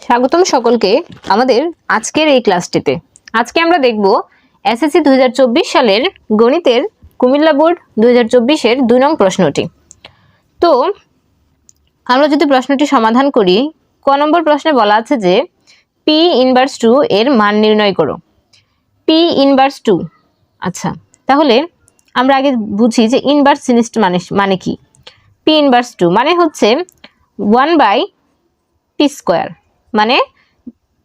স্বাগতম সকলকে আমাদের আজকের এই ক্লাসটিতে। আজকে আমরা দেখব এসএসসি 2024 সালের গণিতের কুমিল্লা বোর্ড 2024 এর 2 নং প্রশ্নটি। তো আমরা যদি প্রশ্নটি সমাধান করি, ক নম্বর প্রশ্নে বলা আছে যে P ইনভার্স 2 এর মান নির্ণয় করো। P ইনভার্স 2, আচ্ছা তাহলে আমরা আগে বুঝি যে ইনভার্স জিনিসটা মানে কি। P ইনভার্স 2 মানে হচ্ছে 1/p², মানে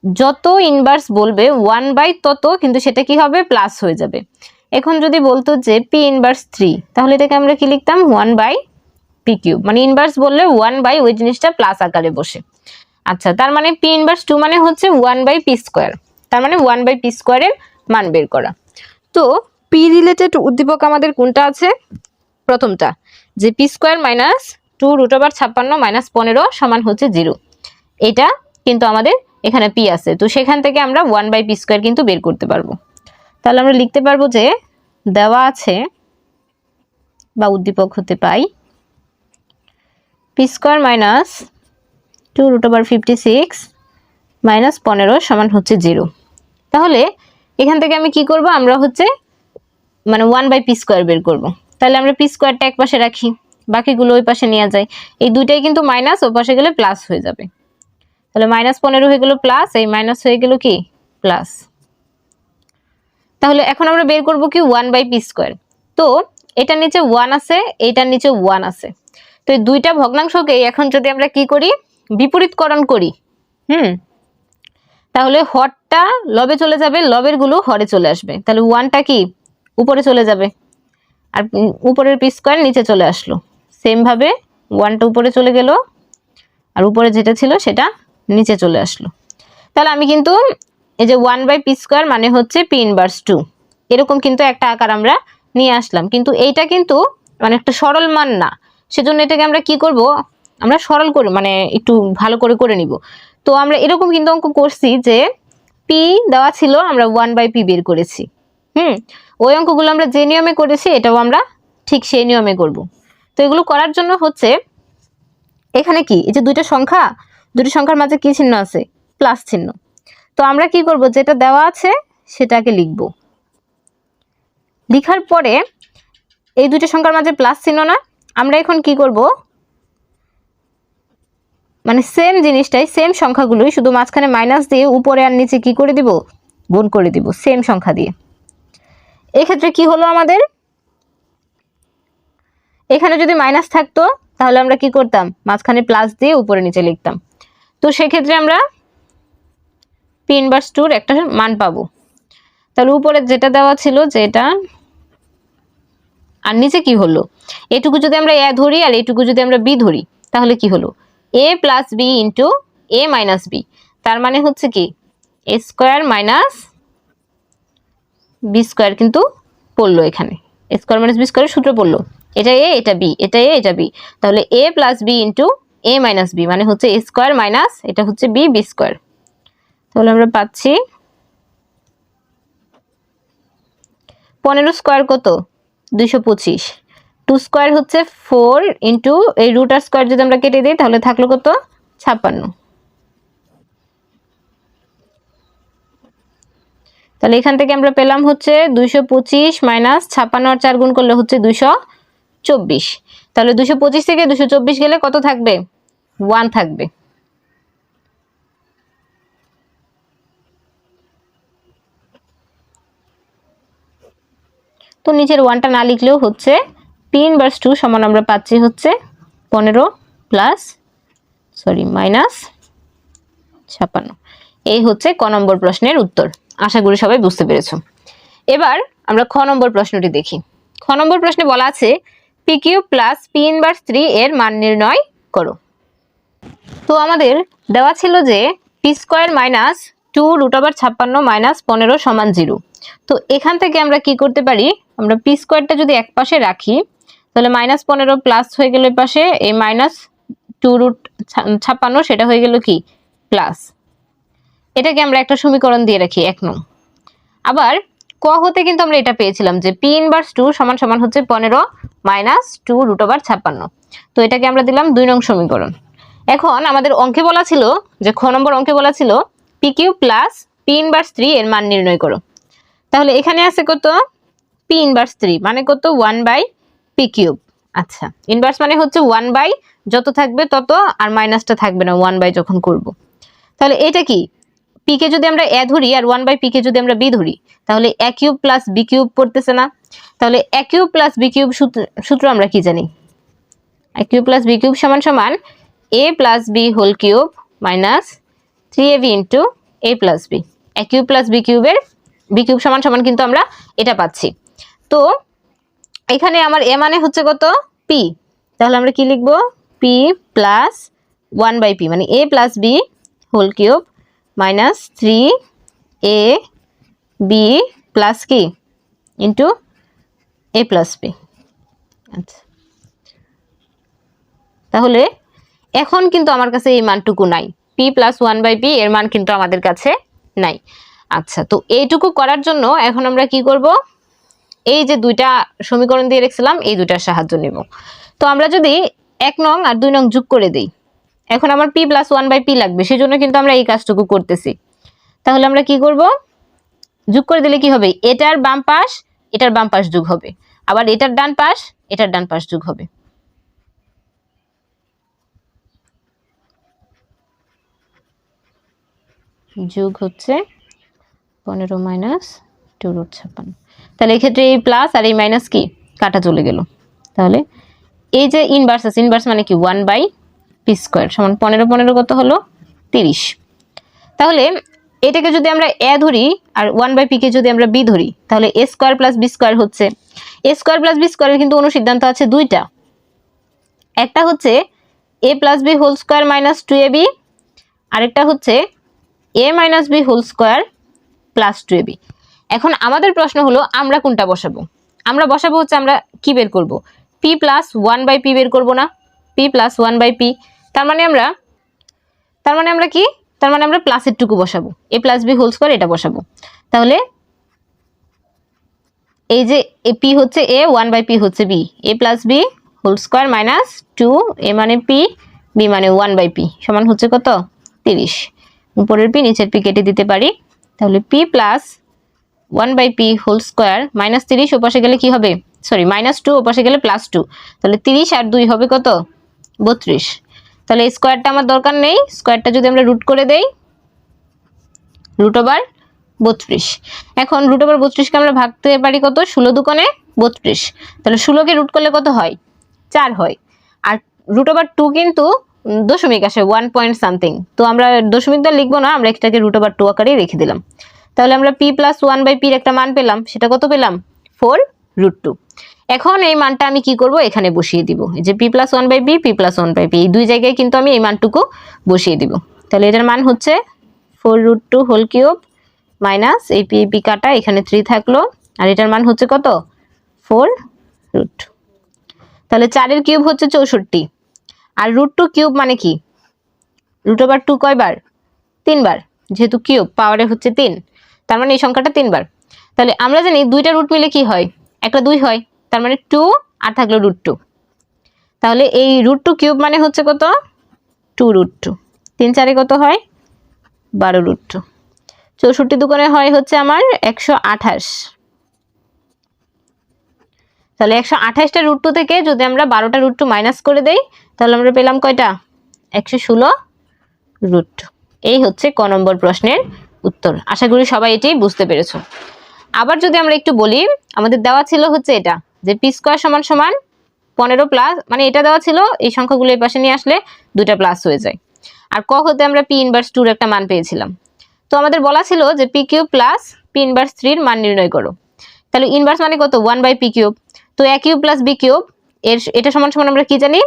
যত ইনভার্স বলবে 1/, তত কিন্তু সেটা কি হবে, প্লাস হয়ে যাবে। এখন যদি বলতো যে P ইনভার্স 3, তাহলে এটাকে আমরা কি লিখতাম, 1/p³, মানে ইনভার্স বললে 1/, ওই জিনিসটা প্লাস আকারে বসে। আচ্ছা, তার মানে P ইনভার্স 2 মানে হচ্ছে 1/p², তার মানে 1/p² এর মান বের করা। তো P রিলেটেড উদ্দীপক আমাদের কোনটা আছে? প্রথমটা, যে p² - 2√56 - 15 সমান হচ্ছে 0। এটা কিন্তু আমাদের এখানে p আছে, তো সেখান থেকে আমরা 1/p² কিন্তু বের করতে পারবো। তাহলে আমরা লিখতে পারবো যে দেওয়া আছে বা উদ্দীপক হতে পাই p² - 2√56 - 15 সমান হচ্ছে 0। তাহলে এখান থেকে আমি কি করব, আমরা হচ্ছে মানে 1/p² বের করব। তাহলে আমরা p²টা এক পাশে রাখি, বাকিগুলো ওই পাশে নিয়ে যাই। এই দুইটাই কিন্তু মাইনাস, ও পাশে গেলে প্লাস হয়ে যাবে। তাহলে -15 হয়ে গেল প্লাস, এই মাইনাস হয়ে গেল কি প্লাস। তাহলে এখন আমরা বের করব কি 1/p²। তো এটার নিচে 1 আছে, এটার নিচে 1 আছে, তো এই দুইটা ভগ্নাংশকে এখন যদি আমরা কি করি, বিপরীতকরণ করি, তাহলে হরটা লবে চলে যাবে, লবের গুলো হরে চলে আসবে। তাহলে 1টা কি উপরে চলে যাবে, আর উপরের p² নিচে চলে আসলো। সেম ভাবে 1টা উপরে চলে গেল, আর উপরে যেটা ছিল সেটা নিচে চলে আসলো। তাহলে আমি কিন্তু এই যে 1/p² মানে হচ্ছে P ইনভার্স 2, এরকম কিন্তু একটা আকার আমরা নিয়ে আসলাম। কিন্তু এইটা কিন্তু মানে একটা সরল মান না, সেজন্য এটাকে আমরা কি করব, আমরা সরল করে মানে একটু ভালো করে করে নিব। তো আমরা এরকম কিন্তু অঙ্ক করছি যে p দেওয়া ছিল, আমরা 1/p বের করেছি। ওই অঙ্কগুলো আমরা যে নিয়মে করেছি, এটাও আমরা ঠিক সেই নিয়মে করব। তো এগুলো করার জন্য হচ্ছে এখানে কি, এই যে দুইটা সংখ্যার মাঝে কি চিহ্ন আছে, প্লাস চিহ্ন। তো আমরা কি করব, যেটা দেওয়া আছে সেটাকে লিখব। লিখার পরে এই দুইটা সংখ্যার মাঝে প্লাস চিহ্ন না, আমরা এখন কি করব, মানে সেম জিনিসটাই, সেম সংখ্যাগুলোই, শুধু মাঝখানে মাইনাস দিয়ে উপরে আর নিচে কি করে দিব, গুণ করে দিব সেম সংখ্যা দিয়ে। এক্ষেত্রে কি হলো, আমাদের এখানে যদি মাইনাস থাকতো তাহলে আমরা কি করতাম, মাঝখানে প্লাস দিয়ে উপরে নিচে লিখতাম। তো সেক্ষেত্রে আমরা P ইনভার্স 2 একটা মান পাবো। তাহলে উপরে যেটা দেওয়া ছিল যেটা, আর নিচে কি হলো, এটুকু যদি আমরা a ধরি আর এটুকু যদি আমরা b ধরি, তাহলে কি হলো, a + b * a - b, তার মানে হচ্ছে কি a² - b² কিন্তু পড়লো এখানে, a² - b² এর সূত্র পড়লো। এটা a, এটা b, এটা a, এটা b, তাহলে a + b * a - b মানে হচ্ছে a² - এটা হচ্ছে b²। তাহলে আমরা পাচ্ছি 15² কত, 225, 2² হচ্ছে 4 * এই √r² যদি আমরা কেটে দিই তাহলে থাকলো কত, 56। তাহলে এখান থেকে আমরা পেলাম হচ্ছে 225 - 56, আর 4 গুণ করলে হচ্ছে 224। তাহলে 225 থেকে 224 গেলে কত থাকবে, 1 থাকবে। তো নিচের 1টা না লিখলেও হচ্ছে P ইনভার্স 2 সমান আমরা পাচ্ছি হচ্ছে 15 -56। এই হচ্ছে ক নম্বর প্রশ্নের উত্তর। আশা করি সবাই বুঝতে পেরেছো। এবার আমরা খ নম্বর প্রশ্নটি দেখি। খ নম্বর প্রশ্নে বলা আছে PQ + P ইনভার্স 3 এর মান নির্ণয় করো। তো আমাদের দেওয়া ছিল যে p² - 2√56 - 15 সমান 0। তো এখান থেকে আমরা কি করতে পারি, আমরা p²টা যদি এক পাশে রাখি তাহলে -15 প্লাস হয়ে গেল পাশে, এই -2√56 সেটা হয়ে গেল কি প্লাস। এটাকে আমরা একটা সমীকরণ দিয়ে রাখি 1 নং। আবার ক হতে কিন্তু আমরা এটা পেয়েছিলাম যে P ইনভার্স 2 সমান হচ্ছে 15 - 2√56। তো এটাকে আমরা দিলাম 2 নং সমীকরণ। এখন আমাদের অঙ্কে বলা ছিল যে খ নম্বর অঙ্কে বলা ছিল P cube plus P inverse 3 এর মান নির্ণয় করো। তাহলে এখানে আছে কত পি ইনভার্স 3 মানে কত 1/পি কিউব। আচ্ছা, ইনভার্স মানে হচ্ছে 1/, যত থাকবে তত, আর মাইনাসটা থাকবে না 1/, যখন করব। তাহলে এটা কি, পি কে যদি আমরা এ ধরি আর 1/পি কে যদি আমরা বি ধরি, তাহলে A cube plus B cube পড়তেছে না? তাহলে A cube plus B cube সূত্র আমরা কি জানি? A cube plus B cube সমান সমান A plus B whole cube minus 3ab into A plus B. A cube plus B কিউবের বি কিউব সমান সমান কিন্তু আমরা এটা পাচ্ছি। তো এখানে আমার এ মানে হচ্ছে কত পি, তাহলে আমরা কি লিখবো পি প্লাস 1/পি মানে A plus B whole cube minus 3a B plus কি ইন্টু এ প্লাস বি। আচ্ছা, তাহলে এখন কিন্তু আমার কাছে এই মানটুকু নাই, পি প্লাস 1/পি এর মান কিন্তু আমাদের কাছে নাই। আচ্ছা, তো এইটুকু করার জন্য এখন আমরা কি করব, এই যে দুইটা সমীকরণ দিয়ে রেখেছিলাম এই দুইটার সাহায্য নিব। তো আমরা যদি 1 নং আর 2 নং যোগ করে দেই, এখন আমার পি প্লাস 1/পি লাগবে, সেজন্য কিন্তু আমরা এই কাজটুকু করতেছি। তাহলে আমরা কি করব, যোগ করে দিলে কি হবে, এটার বাম পাশ এটার বাম পাশ যোগ হবে, আবার এটার ডান পাশ এটার ডান পাশ যোগ হবে। যোগ হচ্ছে 15 মাইনাস 2√56। তাহলে এক্ষেত্রে এই প্লাস আর এই মাইনাস কি কাটা চলে গেল। তাহলে এই যে ইনভার্স আছে, ইনভার্স মানে কি 1/পি স্কয়ার সমান 15 কত হলো 30। তাহলে এটাকে যদি আমরা এ ধরি আর 1/পি কে যদি আমরা বি ধরি, তাহলে A square plus B square হচ্ছে, এ স্কয়ার প্লাস বি স্কয়ারের কিন্তু অনুসিদ্ধান্ত আছে দুইটা। একটা হচ্ছে A plus B whole square minus 2ab, আরেকটা হচ্ছে A minus B whole square plus 2ab। এখন আমাদের প্রশ্ন হলো আমরা কোনটা বসাবো? আমরা বসাবো হচ্ছে, আমরা কি বের করব, পি প্লাস 1/পি বের করব না, পি প্লাস 1/পি। তার মানে আমরা কি, তার মানে আমরা প্লাসের টুকু বসাবো, এ প্লাস বি হোল স্কয়ার এটা বসাবো। তাহলে এই যে এ পি হচ্ছে এ, 1/পি হচ্ছে B, A plus B whole square minus 2, A মানে পি, বি মানে 1/পি সমান হচ্ছে কত 30। উপরের পি নিচের পি কেটে দিতে পারি। তাহলে পি প্লাস 1/পি হোল স্কয়ার মাইনাস 30 ওপাশে গেলে কি হবে, সরি মাইনাস 2 ওপাশে গেলে প্লাস 2, তাহলে 30 আর 2 হবে কত 32। তাহলে এই স্কয়ারটা আমার দরকার নেই, স্কয়ারটা যদি আমরা রুট করে দেই √32। এখন √32 কে আমরা ভাগতে পারি কত, 16 দুগুণে 32, তাহলে 16 কে রুট করলে কত হয় 4 হয়। আর √2 কিন্তু দশমিক আসে 1 পয়েন্ট সামথিং, তো আমরা দশমিক তো লিখবো না, আমরা এটাকে √2 আকারে রেখে দিলাম। তাহলে আমরা পি প্লাস 1/পির একটা মান পেলাম, সেটা কত পেলাম 4√2। এখন এই মানটা আমি কি করব, এখানে বসিয়ে দিব, এই যে পি প্লাস 1/পি পি প্লাস 1/পি এই দুই জায়গায় কিন্তু আমি এই মানটুকু বসিয়ে দিব। তাহলে এটার মান হচ্ছে 4√2 হোল কিউব মাইনাস এই পি পি কাটা এখানে 3 থাকলো, আর এটার মান হচ্ছে কত 4√2। তাহলে 4 এর কিউব হচ্ছে 64, আর √2 কিউব মানে কি, √2 কয়বার 3 বার, যেহেতু কিউব পাওয়ারে হচ্ছে 3, তার মানে এই সংখ্যাটা 3 বার। তাহলে আমরা জানি দুইটা রুট মিলে কি হয়, একটা 2 হয়, তার মানে 2 আর থাকলো √2। তাহলে এই √2 কিউব মানে হচ্ছে কত 2√2, 3 4 কত হয় 12√2, 64 দুগুণে হয় হচ্ছে আমার 128। তাহলে 128টা √2 থেকে যদি আমরা 12টা √2 মাইনাস করে দেই, তাহলে আমরা পেলাম কয়টা 116√2। এই হচ্ছে ক নম্বর প্রশ্নের উত্তর। আশা করি সবাই এটি বুঝতে পেরেছো। আবার যদি আমরা একটু বলি, আমাদের দেওয়া ছিল হচ্ছে এটা যে পি স্কয়ার সমান সমান 15 প্লাস, মানে এটা দেওয়া ছিল, এই সংখ্যাগুলো এই পাশে নিয়ে আসলে দুইটা প্লাস হয়ে যায়। আর ক হতে আমরা পি ইনভার্স 2 এর একটা মান পেয়েছিলাম। তো আমাদের বলা ছিল যে P cube plus P inverse 3 এর মান নির্ণয় করো। তাহলে ইনভার্স মানে কত 1/পি কিউব, তো A cube plus B cube এর এটা সমান সমান আমরা কি জানি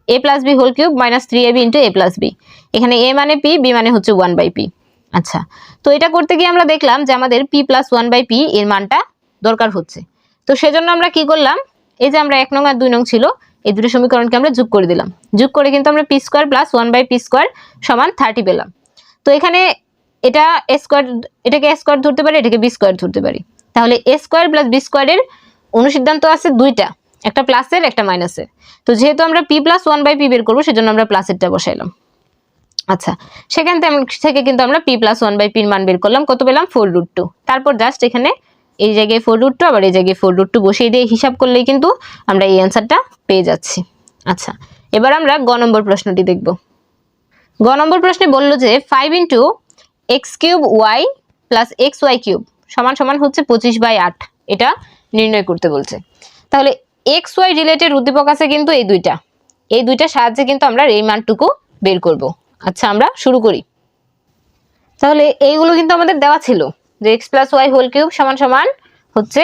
A plus B whole cube minus 3ab into A plus B. এখানে এ মানে পি, বি মানে হচ্ছে 1/পি। আচ্ছা, তো এটা করতে গিয়ে আমরা দেখলাম যে আমাদের পি প্লাস 1/পি এর মানটা দরকার হচ্ছে। তো সেজন্য আমরা কি করলাম, এই যে আমরা 1 নং আর 2 নং ছিল এই দুটো সমীকরণকে আমরা যোগ করে দিলাম, যোগ করে কিন্তু আমরা পি স্কয়ার প্লাস 1/পি স্কয়ার সমান 30 পেলাম। তো এখানে এটা এ স্কয়ার, এটাকে এ স্কয়ার ধরতে পারি, এটাকে বি স্কয়ার ধরতে পারি। তাহলে এ স্কয়ার প্লাস বি স্কয়ারের অনুসিদ্ধান্ত আছে দুইটা, একটা প্লাসের একটা মাইনাসের। তো যেহেতু আমরা পি প্লাস 1/পি বের করবো, সেজন্য আমরা প্লাসেরটা বসাইলাম। আচ্ছা, সেখান থেকে কিন্তু আমরা p + 1/p এর মান বের করলাম, কত পেলাম 4√2। তারপর জাস্ট এখানে এই জায়গায় 4√2 আবার এই জায়গায় 4√2 বসিয়ে দিয়ে হিসাব করলেই কিন্তু আমরা এই অ্যান্সারটা পেয়ে যাচ্ছি। আচ্ছা, এবার আমরা গ নম্বর প্রশ্নটি দেখব। গ নম্বর প্রশ্নে বলল যে 5 × x³ y + xy³ সমান সমান হচ্ছে 25/8, এটা নির্ণয় করতে বলছে। তাহলে xy রিলেটেড উদ্দীপক আছে কিন্তু এই দুইটার সাহায্যে কিন্তু আমরা এই মানটুকু বের করব। আচ্ছা, আমরা শুরু করি। তাহলে এইগুলো কিন্তু আমাদের দেওয়া ছিল যে x + y³ সমান সমান হচ্ছে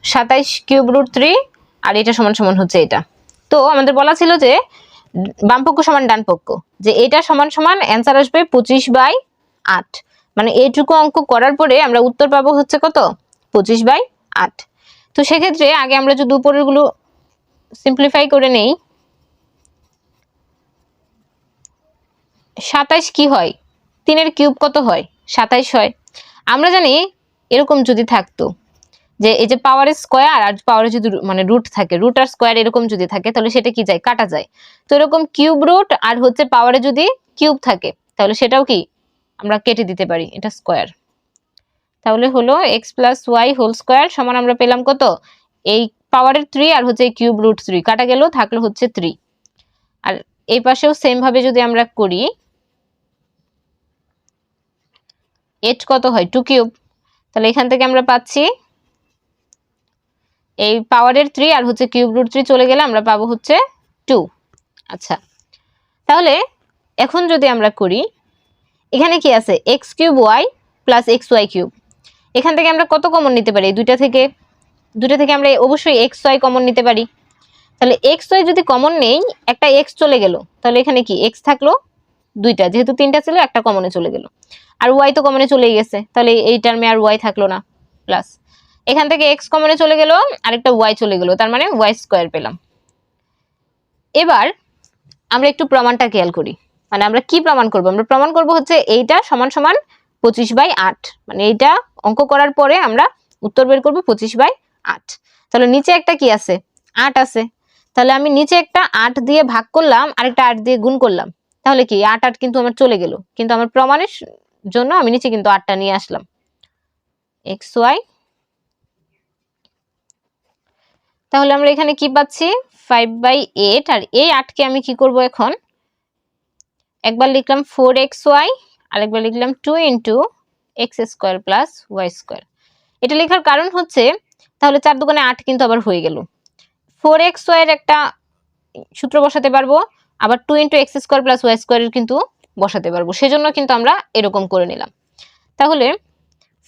27³ আর এটা সমান সমান হচ্ছে এটা। তো আমাদের বলা ছিল যে বামপক্ষ সমান ডানপক্ষ, যে এটা সমান সমান অ্যান্সার আসবে 25/8, মানে এইটুকু অঙ্ক করার পরে আমরা উত্তর পাবো হচ্ছে কত 25/8। তো সেক্ষেত্রে আগে আমরা যদি উপরের গুলো সিম্পলিফাই করে নেই, 27 কি হয়, 3 এর কিউব কত হয় 27 হয়। আমরা জানি এরকম যদি থাকতো যে এই যে পাওয়ারের স্কয়ার আর পাওয়ারে যদি মানে রুট থাকে, রুট আর স্কয়ার এরকম যদি থাকে তাহলে সেটা কি যায়, কাটা যায়। তো এরকম কিউব রুট আর হচ্ছে পাওয়ারে যদি কিউব থাকে তাহলে সেটাও কি আমরা কেটে দিতে পারি, এটা স্কয়ার। তাহলে হলো x + y² সমান আমরা পেলাম কত, এই পাওয়ারের 3 আর হচ্ছে এই কিউব রুট 3 কাটা গেল, থাকলো হচ্ছে 3। আর এই পাশেও সেম ভাবে যদি আমরা করি, 8 কত হয় 2³ তাহলে এখান থেকে আমরা পাচ্ছি এই পাওয়ারের 3 আর হচ্ছে কিউব রুট 3 চলে গেলে আমরা পাবো হচ্ছে 2। আচ্ছা, তাহলে এখন যদি আমরা করি, এখানে কি আছে x³ y + xy³, এখান থেকে আমরা কত কমন নিতে পারি, দুইটা থেকে আমরা অবশ্যই xy কমন নিতে পারি। তাহলে xy যদি কমন নেই, একটা x চলে গেল, তাহলে এখানে কি x থাকলো দুইটা, যেহেতু তিনটা ছিল একটা কমনে চলে গেল, আর y তো কমনে চলেই গেছে, তাহলে এই টার্মে আর y থাকলো না, প্লাস এখান থেকে x কমনে চলে গেল, আরেকটা y চলে গেল, তার মানে y² পেলাম। এবার আমরা একটু প্রমাণটা খেয়াল করি, মানে আমরা কি প্রমাণ করব, আমরা প্রমাণ করব হচ্ছে এইটা সমান সমান 25/8, মানে এইটা অঙ্ক করার পরে আমরা উত্তর বের করব 25/8। তাহলে নিচে একটা কি আছে 8 আছে, তাহলে আমি নিচে একটা 8 দিয়ে ভাগ করলাম, আরেকটা 8 দিয়ে গুণ করলাম, তাহলে কি 8 কিন্তু আমার চলে গেল, কিন্তু আমার প্রমাণের জন্য আমি নিচে কিন্তু 8টা নিয়ে আসলাম xy। তাহলে আমরা এখানে কি পাচ্ছি 5/8, আর এই 8কে আমি কি করব, এখন একবার লিখলাম 4xy আর একবার লিখলাম 2 × x² + y²। এটা লেখার কারণ হচ্ছে তাহলে 4 × 8 কিন্তু আবার হয়ে গেল, 4xy এর একটা সূত্র বসাতে পারবো, আবার 2 × x² + y² এর কিন্তু বসাতে পারবো, সেজন্য কিন্তু আমরা এরকম করে নিলাম। তাহলে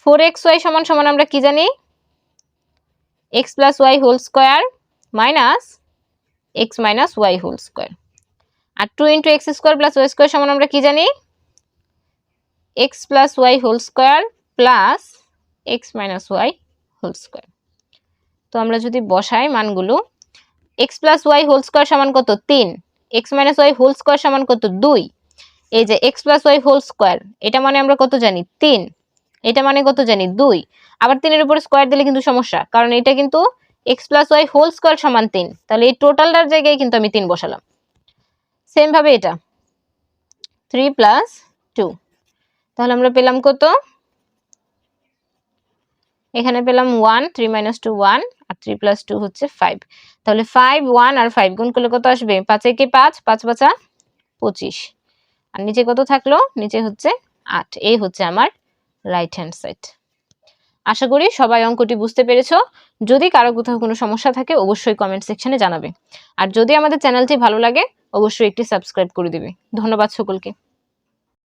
4xy সমান সমান আমরা কি জানি, x + y² - x - y²। আর 2 × x² + y² সমান আমরা কি জানি, x + y² + x - y²। তো আমরা যদি বসাই মানগুলো, x + y² সমান কত 3, x - y² সমান কত 2, এই যে x + y² এটা মানে আমরা কত জানি 3, এটা মানে কত জানি 2, আবার 3 এর উপরে স্কয়ার দিলে কিন্তু সমস্যা, কারণ এটা কিন্তু x + y² সমান 3, তাহলে এই টোটালটার জায়গায় কিন্তু আমি 3 বসালাম। সেম ভাবে এটা 3 + 2, তাহলে আমরা পেলাম কত, এখানে পেলাম 1, 3 - 2 1, আর 3 + 2 হচ্ছে 5। তাহলে 5, 1 আর 5 গুণ করলে কত আসবে, 5 × 5, 5 × 5 = 25, আর নিচে কত থাকলো, নিচে হচ্ছে 8। এই হচ্ছে আমার রাইট হ্যান্ড সাইড। আশা করি সবাই অঙ্কটি বুঝতে পেরেছো। যদি কারো কোথাও কোনো সমস্যা থাকে অবশ্যই কমেন্ট সেকশনে জানাবে, আর যদি আমাদের চ্যানেলটি ভালো লাগে অবশ্যই একটি সাবস্ক্রাইব করে দিবে। ধন্যবাদ সকলকে।